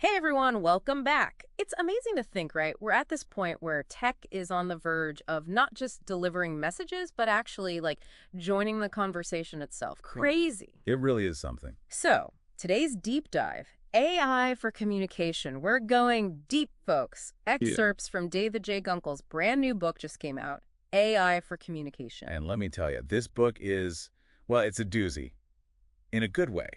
Hey everyone, welcome back. It's amazing to think, right? We're at this point where tech is on the verge of not just delivering messages, but actually joining the conversation itself. Right. Crazy. It really is something. So, today's deep dive AI for communication. We're going deep, folks. Yeah. Excerpts from David J. Gunkel's brand new book just came out AI for Communication. And let me tell you, this book is, well, it's a doozy in a good way.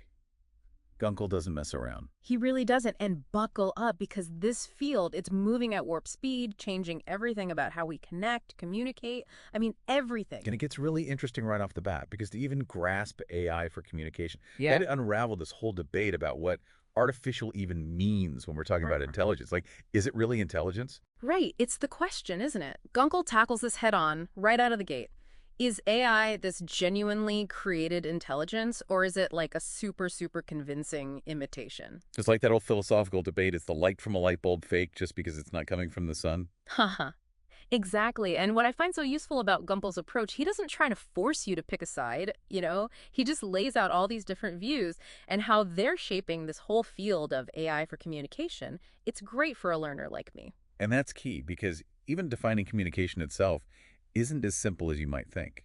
Gunkel doesn't mess around. He really doesn't. And buckle up because this field, it's moving at warp speed, changing everything about how we connect, communicate. I mean, everything. And it gets really interesting right off the bat because to even grasp AI for communication, Yeah. had to unravel this whole debate about what artificial even means when we're talking about intelligence. Like, is it really intelligence? Right. It's the question, isn't it? Gunkel tackles this head on right out of the gate. Is AI this genuinely created intelligence, or is it like a super, super convincing imitation? It's like that old philosophical debate, is the light from a light bulb fake just because it's not coming from the sun? Haha. Exactly. And what I find so useful about Gumpel's approach, he doesn't try to force you to pick a side. He just lays out all these different views and how they're shaping this whole field of AI for communication. It's great for a learner like me. And that's key because even defining communication itself isn't as simple as you might think.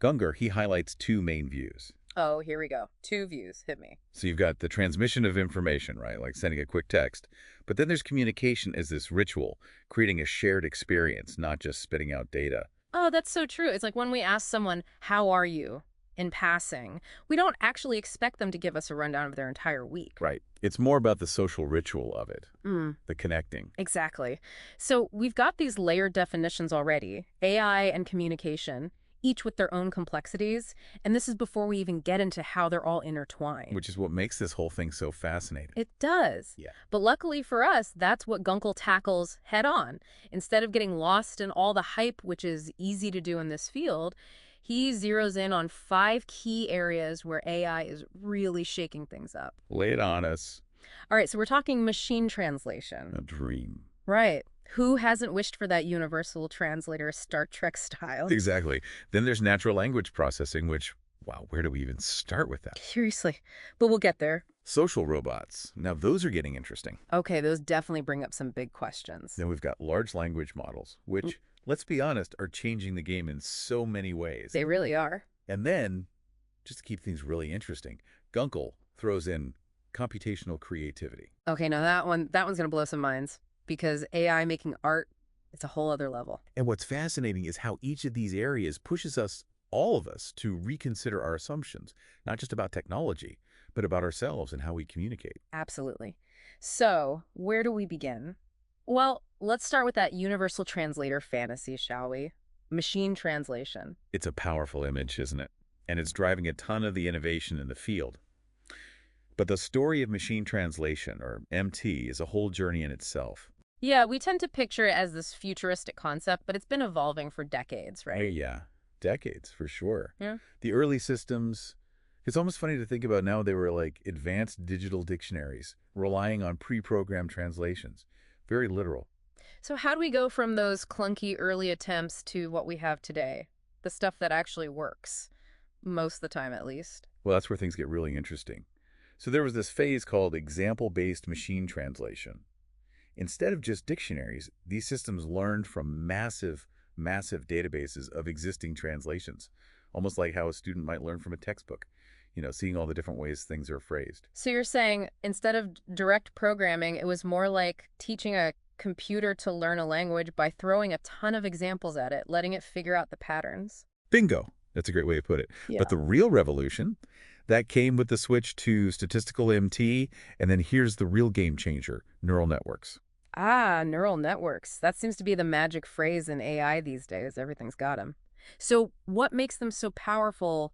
Gunger, he highlights two main views. Oh, here we go. Two views. Hit me. So you've got the transmission of information, right, like sending a quick text. But then there's communication as this ritual, creating a shared experience, not just spitting out data. Oh, that's so true. It's like when we ask someone, how are you, in passing, we don't actually expect them to give us a rundown of their entire week. Right. It's more about the social ritual of it, Mm, the connecting. exactly. So we've got these layered definitions already, AI and communication, each with their own complexities. And this is before we even get into how they're all intertwined. Which is what makes this whole thing so fascinating. It does. Yeah. But luckily for us, that's what Gunkel tackles head on. Instead of getting lost in all the hype, which is easy to do in this field, he zeroes in on 5 key areas where AI is really shaking things up. Lay it on us. All right, so we're talking machine translation. A dream. Right. Who hasn't wished for that universal translator Star Trek style? Exactly. Then there's natural language processing, which, wow, where do we even start with that? Seriously. But we'll get there. Social robots. Now, those are getting interesting. Okay, those definitely bring up some big questions. Then we've got large language models, which, let's be honest, are changing the game in so many ways. They really are. And then, just to keep things really interesting, Gunkel throws in computational creativity. Okay, now that one's going to blow some minds because AI making art, it's a whole other level. And what's fascinating is how each of these areas pushes us, all of us, to reconsider our assumptions, not just about technology, but about ourselves and how we communicate. Absolutely. So, where do we begin? Well, let's start with that universal translator fantasy, shall we? Machine translation. It's a powerful image, isn't it? And it's driving a ton of the innovation in the field. But the story of machine translation, or MT, is a whole journey in itself. Yeah, we tend to picture it as this futuristic concept, but it's been evolving for decades, Oh, right? yeah. Decades, for sure. Yeah. The early systems, it's almost funny to think about now they were like advanced digital dictionaries, relying on pre-programmed translations. Very literal. So how do we go from those clunky early attempts to what we have today? The stuff that actually works, most of the time at least. Well, that's where things get really interesting. So there was this phase called example-based machine translation. Instead of just dictionaries, these systems learned from massive databases of existing translations, almost like how a student might learn from a textbook, seeing all the different ways things are phrased. So you're saying instead of direct programming, it was more like teaching a computer to learn a language by throwing a ton of examples at it, letting it figure out the patterns. Bingo! That's a great way to put it. Yeah. But the real revolution, that came with the switch to statistical MT, and then here's the real game changer, neural networks. Ah, neural networks. That seems to be the magic phrase in AI these days. Everything's got them. So what makes them so powerful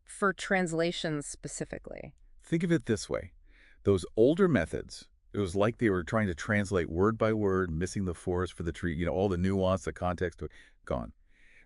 for translations specifically? Think of it this way. Those older methods, it was like they were trying to translate word by word, missing the forest for the tree, all the nuance, the context, gone.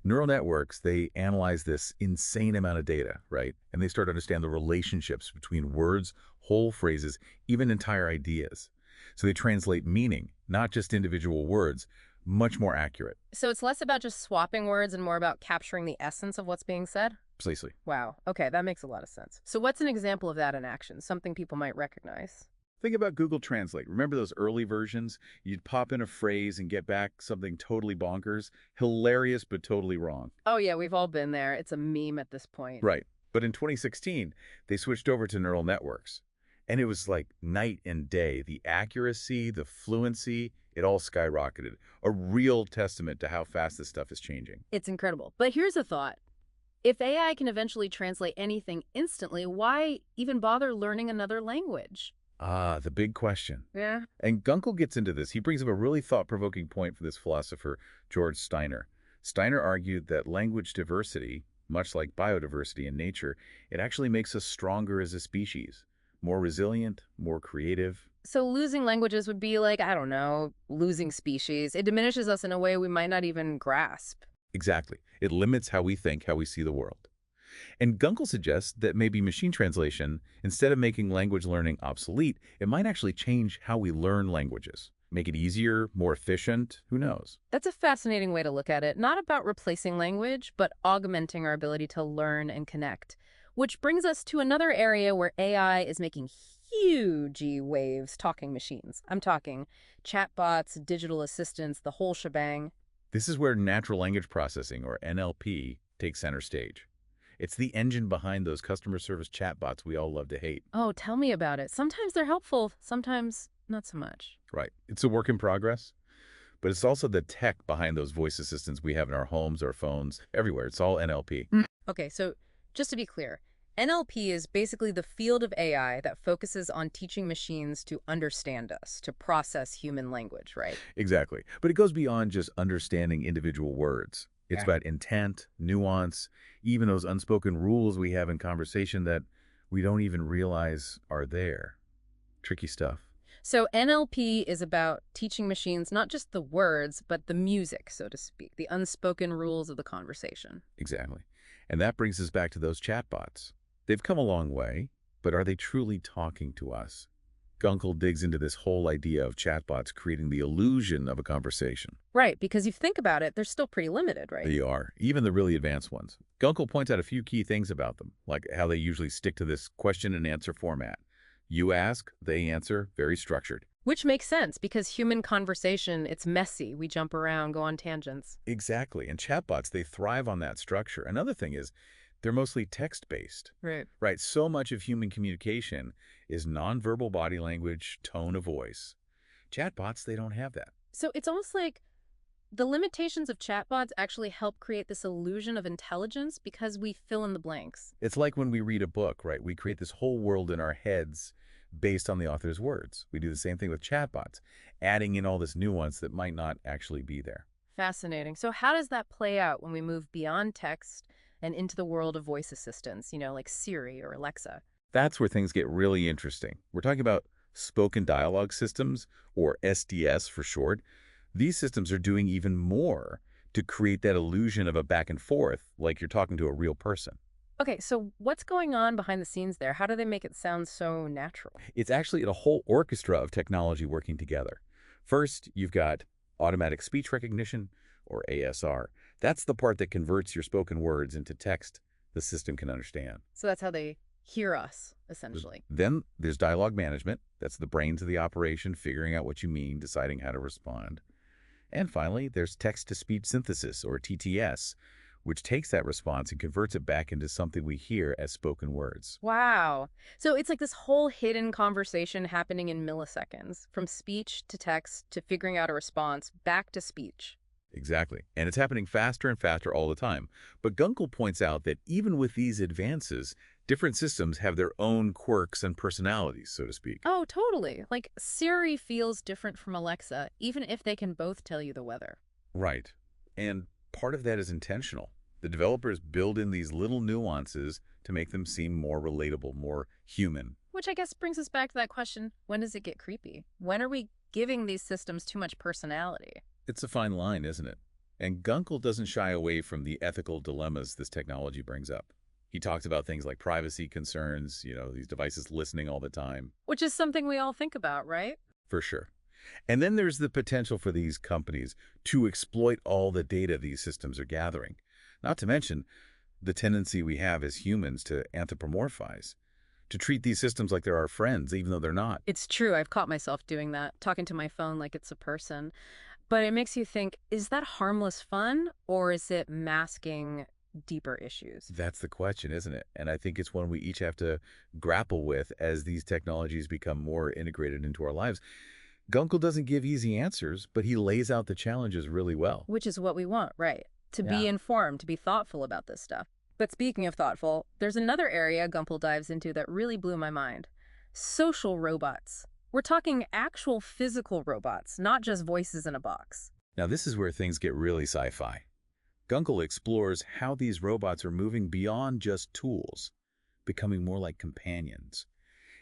Neural networks, they analyze this insane amount of data, right? And they start to understand the relationships between words, whole phrases, even entire ideas. So they translate meaning, not just individual words, much more accurate. So it's less about just swapping words and more about capturing the essence of what's being said? Precisely. Wow. Okay, that makes a lot of sense. So what's an example of that in action? Something people might recognize? Think about Google Translate. Remember those early versions? You'd pop in a phrase and get back something totally bonkers, hilarious but totally wrong. Oh, yeah, we've all been there. It's a meme at this point. Right. But in 2016, they switched over to neural networks. And it was like night and day. The accuracy, the fluency, it all skyrocketed. A real testament to how fast this stuff is changing. It's incredible. But here's a thought. If AI can eventually translate anything instantly, why even bother learning another language? Ah, the big question. Yeah. And Gunkel gets into this. He brings up a really thought-provoking point for this philosopher, George Steiner. Steiner argued that language diversity, much like biodiversity in nature, it actually makes us stronger as a species, more resilient, more creative. So losing languages would be like, I don't know, losing species. It diminishes us in a way we might not even grasp. Exactly. It limits how we think, how we see the world. And Gunkel suggests that maybe machine translation, instead of making language learning obsolete, it might actually change how we learn languages. Make it easier, more efficient, who knows? That's a fascinating way to look at it. Not about replacing language, but augmenting our ability to learn and connect. Which brings us to another area where AI is making huge waves, talking machines. I'm talking chatbots, digital assistants, the whole shebang. This is where natural language processing, or NLP, takes center stage. It's the engine behind those customer service chatbots we all love to hate. Oh, tell me about it. Sometimes they're helpful, sometimes not so much. Right. It's a work in progress, but it's also the tech behind those voice assistants we have in our homes, our phones, everywhere. It's all NLP. Okay, so just to be clear, NLP is basically the field of AI that focuses on teaching machines to understand us, to process human language, right? Exactly. But it goes beyond just understanding individual words. It's Yeah. about intent, nuance, even those unspoken rules we have in conversation that we don't even realize are there. Tricky stuff. So NLP is about teaching machines not just the words, but the music, so to speak, the unspoken rules of the conversation. Exactly. And that brings us back to those chatbots. They've come a long way, but are they truly talking to us? Gunkel digs into this whole idea of chatbots creating the illusion of a conversation. Right, because you think about it, they're still pretty limited, right? They are, even the really advanced ones. Gunkel points out a few key things about them, like how they usually stick to this question and answer format. You ask, they answer, very structured. Which makes sense because human conversation, it's messy. We jump around, go on tangents. Exactly, and chatbots, they thrive on that structure. Another thing is, they're mostly text-based. Right. Right, so much of human communication is nonverbal body language, tone of voice. Chatbots, they don't have that. So it's almost like the limitations of chatbots actually help create this illusion of intelligence because we fill in the blanks. It's like when we read a book, right? We create this whole world in our heads based on the author's words. We do the same thing with chatbots, adding in all this nuance that might not actually be there. Fascinating. So how does that play out when we move beyond text and into the world of voice assistants, like Siri or Alexa? That's where things get really interesting. We're talking about spoken dialogue systems, or SDS for short. These systems are doing even more to create that illusion of a back and forth, like you're talking to a real person. Okay, so what's going on behind the scenes there? How do they make it sound so natural? It's actually a whole orchestra of technology working together. First, you've got automatic speech recognition, or ASR. That's the part that converts your spoken words into text the system can understand. So that's how they hear us, essentially. Then there's dialogue management. That's the brains of the operation, figuring out what you mean, deciding how to respond. And finally, there's text-to-speech synthesis, or TTS, which takes that response and converts it back into something we hear as spoken words. Wow. So it's like this whole hidden conversation happening in milliseconds, from speech to text to figuring out a response back to speech. Exactly. And it's happening faster and faster all the time. But Gunkel points out that even with these advances, different systems have their own quirks and personalities, so to speak. Oh, totally. Like Siri feels different from Alexa, even if they can both tell you the weather. Right. And part of that is intentional. The developers build in these little nuances to make them seem more relatable, more human. Which I guess brings us back to that question, when does it get creepy? When are we giving these systems too much personality? It's a fine line, isn't it? And Gunkel doesn't shy away from the ethical dilemmas this technology brings up. He talks about things like privacy concerns, these devices listening all the time. Which is something we all think about, right? For sure. And then there's the potential for these companies to exploit all the data these systems are gathering. Not to mention the tendency we have as humans to anthropomorphize, to treat these systems like they're our friends, even though they're not. It's true. I've caught myself doing that, talking to my phone like it's a person. But it makes you think, is that harmless fun or is it masking deeper issues? That's the question, isn't it? And I think it's one we each have to grapple with as these technologies become more integrated into our lives. Gunkel doesn't give easy answers, but he lays out the challenges really well. Which is what we want, right? To Yeah. be informed, to be thoughtful about this stuff. But speaking of thoughtful, there's another area Gumpel dives into that really blew my mind. Social robots. We're talking actual physical robots, not just voices in a box. Now, this is where things get really sci-fi. Gunkel explores how these robots are moving beyond just tools, becoming more like companions.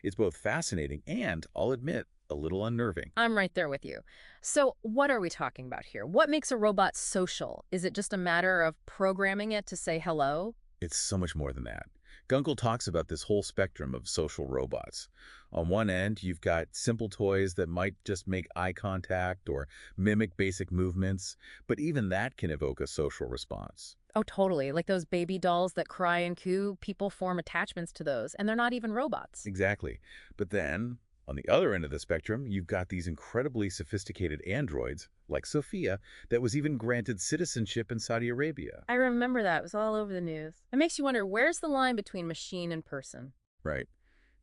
It's both fascinating and, I'll admit, a little unnerving. I'm right there with you. So, what are we talking about here? What makes a robot social? Is it just a matter of programming it to say hello? It's so much more than that. Gunkel talks about this whole spectrum of social robots. On one end, you've got simple toys that might just make eye contact or mimic basic movements, but even that can evoke a social response. Oh, totally. Like those baby dolls that cry and coo, people form attachments to those, and they're not even robots. Exactly. But then, on the other end of the spectrum, you've got these incredibly sophisticated androids, like Sophia, that was even granted citizenship in Saudi Arabia. I remember that. It was all over the news. It makes you wonder, where's the line between machine and person? Right.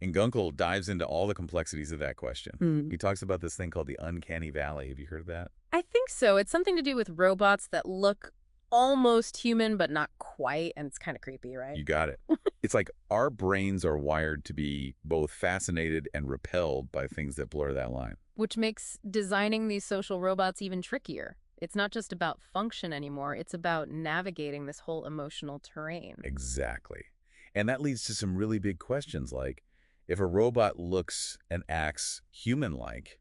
And Gunkel dives into all the complexities of that question. Hmm. He talks about this thing called the uncanny valley. Have you heard of that? I think so. It's something to do with robots that look almost human, but not quite, and it's kind of creepy, right? You got it. It's like our brains are wired to be both fascinated and repelled by things that blur that line. Which makes designing these social robots even trickier. It's not just about function anymore, it's about navigating this whole emotional terrain. Exactly. And that leads to some really big questions like, if a robot looks and acts human-like,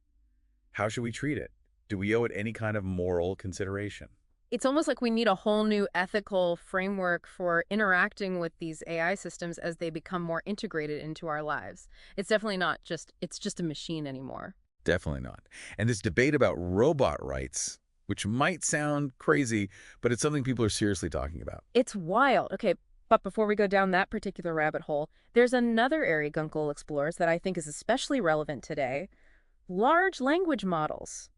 how should we treat it? Do we owe it any kind of moral consideration? It's almost like we need a whole new ethical framework for interacting with these AI systems as they become more integrated into our lives. It's definitely not just, it's just a machine anymore. Definitely not. And this debate about robot rights, which might sound crazy, but it's something people are seriously talking about. It's wild. Okay, but before we go down that particular rabbit hole, there's another area Gunkel explores that I think is especially relevant today: large language models.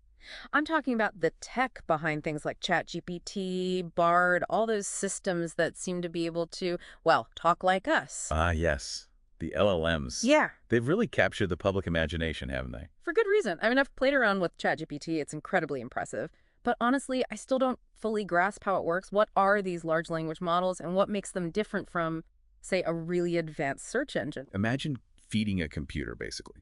I'm talking about the tech behind things like ChatGPT, Bard, all those systems that seem to be able to, well, talk like us. Ah, yes. The LLMs. Yeah, They've really captured the public imagination, haven't they? for good reason. I mean, I've played around with ChatGPT. It's incredibly impressive. But honestly, I still don't fully grasp how it works. What are these large language models and what makes them different from, say, a really advanced search engine? Imagine feeding a computer, basically.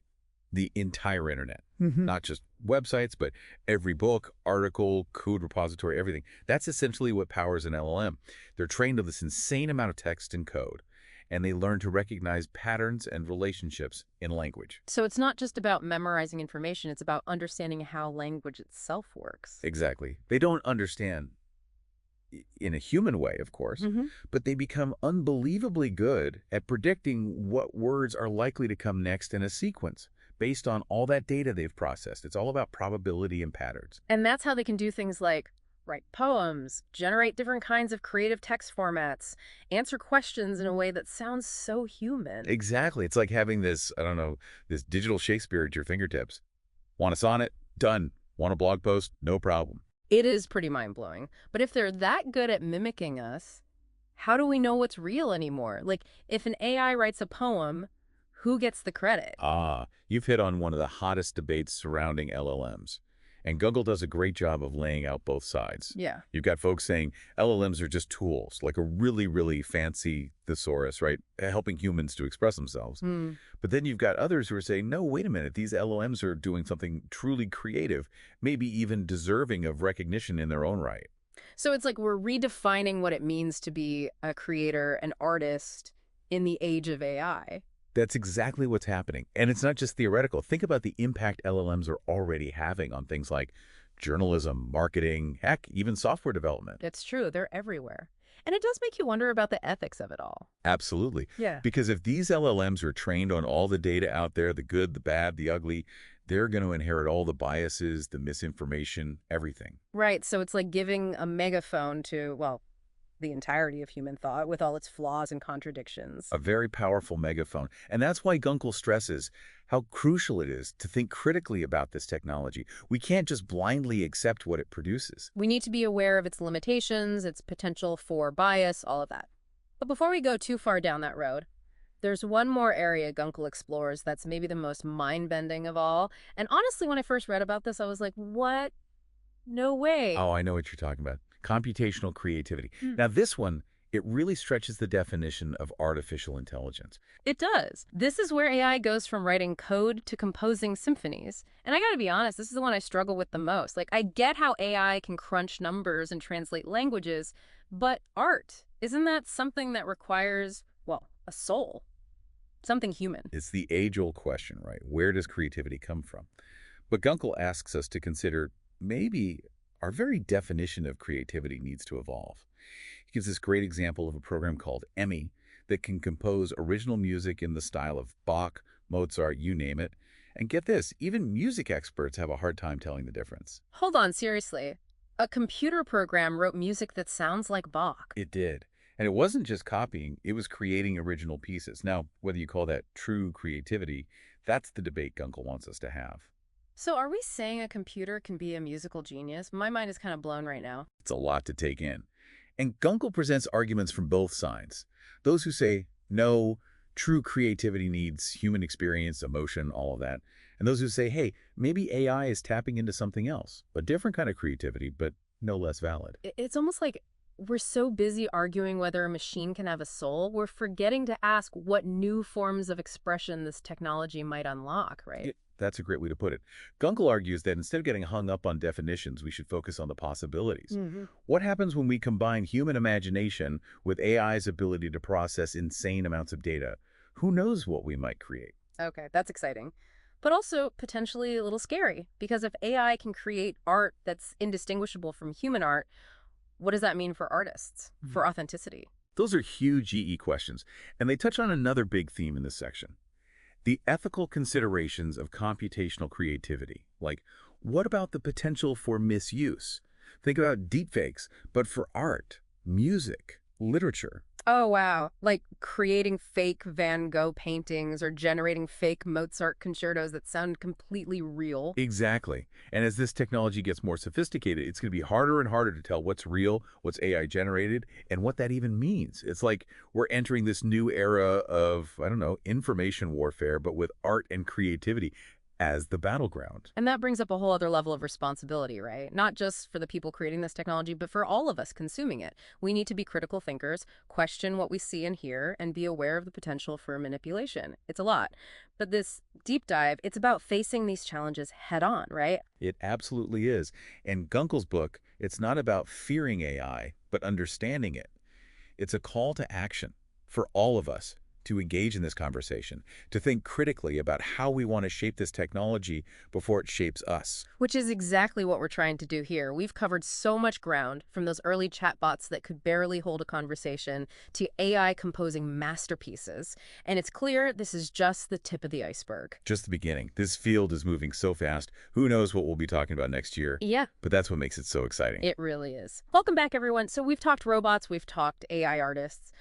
The entire internet. Mm-hmm. Not just websites, but every book, article, code repository, everything. That's essentially what powers an LLM. They're trained on this insane amount of text and code, and they learn to recognize patterns and relationships in language. So it's not just about memorizing information, it's about understanding how language itself works. Exactly. They don't understand in a human way, of course, Mm-hmm. but they become unbelievably good at predicting what words are likely to come next in a sequence based on all that data they've processed. It's all about probability and patterns. And that's how they can do things like write poems, generate different kinds of creative text formats, answer questions in a way that sounds so human. Exactly. It's like having this, I don't know, this digital Shakespeare at your fingertips. Want a sonnet? Done. Want a blog post? No problem. It is pretty mind-blowing. But if they're that good at mimicking us, how do we know what's real anymore? Like, if an AI writes a poem, who gets the credit? Ah, you've hit on one of the hottest debates surrounding LLMs. And Google does a great job of laying out both sides. Yeah. You've got folks saying LLMs are just tools, like a really, really fancy thesaurus, right? Helping humans to express themselves. Hmm. But then you've got others who are saying, no, wait a minute, these LLMs are doing something truly creative, maybe even deserving of recognition in their own right. So it's like we're redefining what it means to be a creator, an artist in the age of AI. That's exactly what's happening. And it's not just theoretical. Think about the impact LLMs are already having on things like journalism, marketing, heck, even software development. It's true. They're everywhere. And it does make you wonder about the ethics of it all. Absolutely. Yeah. Because if these LLMs are trained on all the data out there, the good, the bad, the ugly, they're going to inherit all the biases, the misinformation, everything. Right. So it's like giving a megaphone to, well, the entirety of human thought with all its flaws and contradictions. A very powerful megaphone. And that's why Gunkel stresses how crucial it is to think critically about this technology. We can't just blindly accept what it produces. We need to be aware of its limitations, its potential for bias, all of that. But before we go too far down that road, there's one more area Gunkel explores that's maybe the most mind-bending of all. And honestly, when I first read about this, I was like, what? No way. Oh, I know what you're talking about. Computational creativity. Hmm. Now, this one, it really stretches the definition of artificial intelligence. It does. This is where AI goes from writing code to composing symphonies. And I gotta be honest, this is the one I struggle with the most. Like, I get how AI can crunch numbers and translate languages, but art, isn't that something that requires, well, a soul? Something human. It's the age-old question, right? Where does creativity come from? But Gunkel asks us to consider maybe our very definition of creativity needs to evolve. He gives this great example of a program called Emmy that can compose original music in the style of Bach, Mozart, you name it. And get this, even music experts have a hard time telling the difference. Hold on, seriously. A computer program wrote music that sounds like Bach. It did. And it wasn't just copying, it was creating original pieces. Now, whether you call that true creativity, that's the debate Gunkel wants us to have. So are we saying a computer can be a musical genius? My mind is kind of blown right now. It's a lot to take in. And Gunkel presents arguments from both sides. Those who say, no, true creativity needs human experience, emotion, all of that. And those who say, hey, maybe AI is tapping into something else, a different kind of creativity, but no less valid. It's almost like we're so busy arguing whether a machine can have a soul, we're forgetting to ask what new forms of expression this technology might unlock, right? That's a great way to put it. Gunkel argues that instead of getting hung up on definitions, we should focus on the possibilities. What happens when we combine human imagination with AI's ability to process insane amounts of data? Who knows what we might create? Okay, that's exciting. But also potentially a little scary, because if AI can create art that's indistinguishable from human art, what does that mean for artists, for authenticity? Those are huge EE questions, and they touch on another big theme in this section. The ethical considerations of computational creativity, like what about the potential for misuse? Think about deepfakes, but for art, music, literature. Oh, wow. Like creating fake Van Gogh paintings or generating fake Mozart concertos that sound completely real. Exactly. And as this technology gets more sophisticated, it's going to be harder and harder to tell what's real, what's AI generated, and what that even means. It's like we're entering this new era of, I don't know, information warfare, but with art and creativity as the battleground. And that brings up a whole other level of responsibility, right? Not just for the people creating this technology, but for all of us consuming it. We need to be critical thinkers, question what we see and hear, and be aware of the potential for manipulation. It's a lot. But this deep dive, it's about facing these challenges head on, right? It absolutely is. And Gunkel's book, it's not about fearing AI, but understanding it. It's a call to action for all of us to engage in this conversation, to think critically about how we want to shape this technology before it shapes us. Which is exactly what we're trying to do here. We've covered so much ground, from those early chatbots that could barely hold a conversation to AI composing masterpieces. And it's clear this is just the tip of the iceberg. Just the beginning. This field is moving so fast. Who knows what we'll be talking about next year? Yeah. But that's what makes it so exciting. It really is. Welcome back, everyone. So we've talked robots, we've talked AI artists.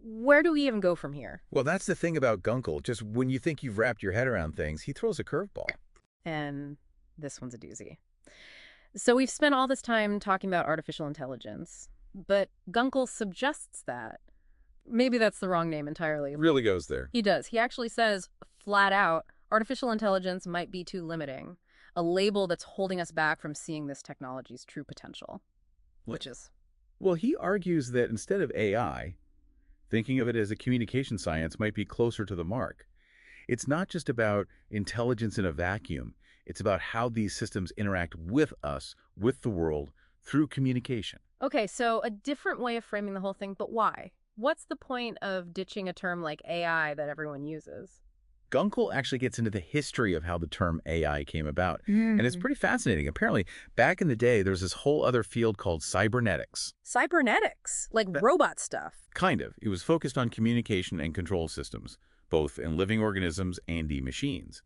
Where do we even go from here? Well, that's the thing about Gunkel. Just when you think you've wrapped your head around things, he throws a curveball. And this one's a doozy. So we've spent all this time talking about artificial intelligence, but Gunkel suggests that maybe that's the wrong name entirely. Really goes there. He does. He actually says, flat out, artificial intelligence might be too limiting, a label that's holding us back from seeing this technology's true potential, which is... Well, he argues that instead of AI, thinking of it as a communication science might be closer to the mark. It's not just about intelligence in a vacuum. It's about how these systems interact with us, with the world, through communication. Okay, so a different way of framing the whole thing, but why? What's the point of ditching a term like AI that everyone uses? Gunkel actually gets into the history of how the term AI came about. And it's pretty fascinating. Apparently, back in the day, there's this whole other field called cybernetics. Cybernetics? Like robot stuff? Kind of. It was focused on communication and control systems, both in living organisms and in machines.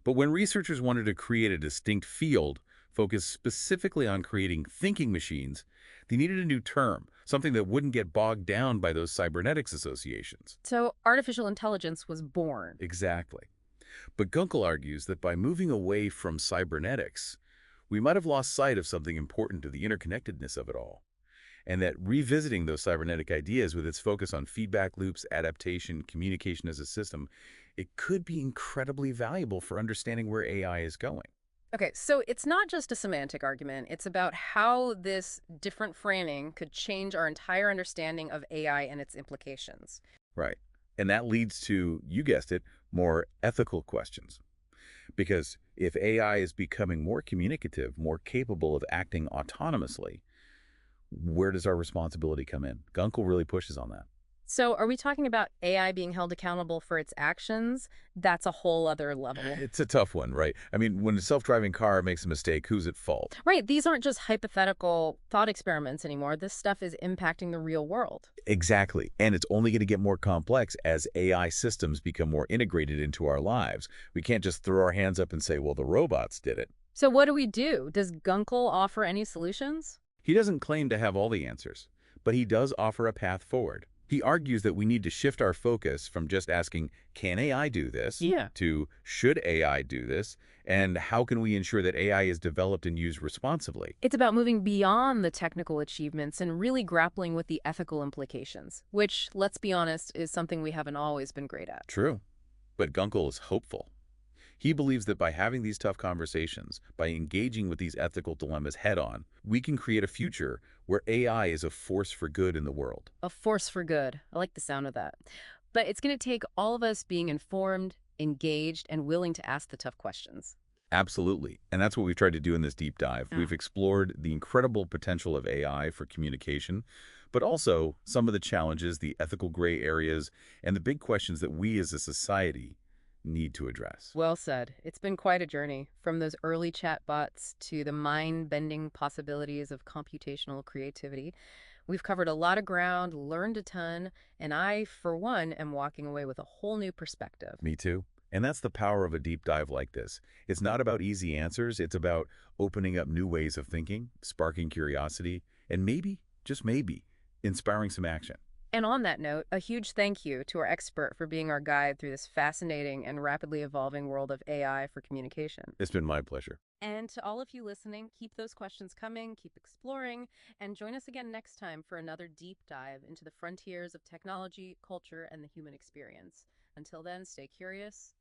But when researchers wanted to create a distinct field focused specifically on creating thinking machines, they needed a new term, something that wouldn't get bogged down by those cybernetics associations. So artificial intelligence was born. Exactly. But Gunkel argues that by moving away from cybernetics, we might have lost sight of something important to the interconnectedness of it all, and that revisiting those cybernetic ideas with its focus on feedback loops, adaptation, communication as a system, it could be incredibly valuable for understanding where AI is going. Okay, so it's not just a semantic argument. It's about how this different framing could change our entire understanding of AI and its implications. Right. And that leads to, you guessed it, more ethical questions. Because if AI is becoming more communicative, more capable of acting autonomously, where does our responsibility come in? Gunkel really pushes on that. So are we talking about AI being held accountable for its actions? That's a whole other level. It's a tough one, right? I mean, when a self-driving car makes a mistake, who's at fault? Right, these aren't just hypothetical thought experiments anymore. This stuff is impacting the real world. Exactly. And it's only going to get more complex as AI systems become more integrated into our lives. We can't just throw our hands up and say, well, the robots did it. So what do we do? Does Gunkel offer any solutions? He doesn't claim to have all the answers, but he does offer a path forward. He argues that we need to shift our focus from just asking, can AI do this, Yeah. to should AI do this, and how can we ensure that AI is developed and used responsibly? It's about moving beyond the technical achievements and really grappling with the ethical implications, which, let's be honest, is something we haven't always been great at. True. But Gunkel is hopeful. He believes that by having these tough conversations, by engaging with these ethical dilemmas head-on, we can create a future where AI is a force for good in the world. A force for good. I like the sound of that. But it's going to take all of us being informed, engaged, and willing to ask the tough questions. Absolutely. And that's what we've tried to do in this deep dive. Yeah. We've explored the incredible potential of AI for communication, but also some of the challenges, the ethical gray areas, and the big questions that we as a society need to address. Well said. It's been quite a journey, from those early chatbots to the mind-bending possibilities of computational creativity. We've covered a lot of ground, learned a ton, and I, for one, am walking away with a whole new perspective. Me too. And that's the power of a deep dive like this. It's not about easy answers. It's about opening up new ways of thinking, sparking curiosity, and maybe, just maybe, inspiring some action. And on that note, a huge thank you to our expert for being our guide through this fascinating and rapidly evolving world of AI for communication. It's been my pleasure. And to all of you listening, keep those questions coming, keep exploring, and join us again next time for another deep dive into the frontiers of technology, culture, and the human experience. Until then, stay curious,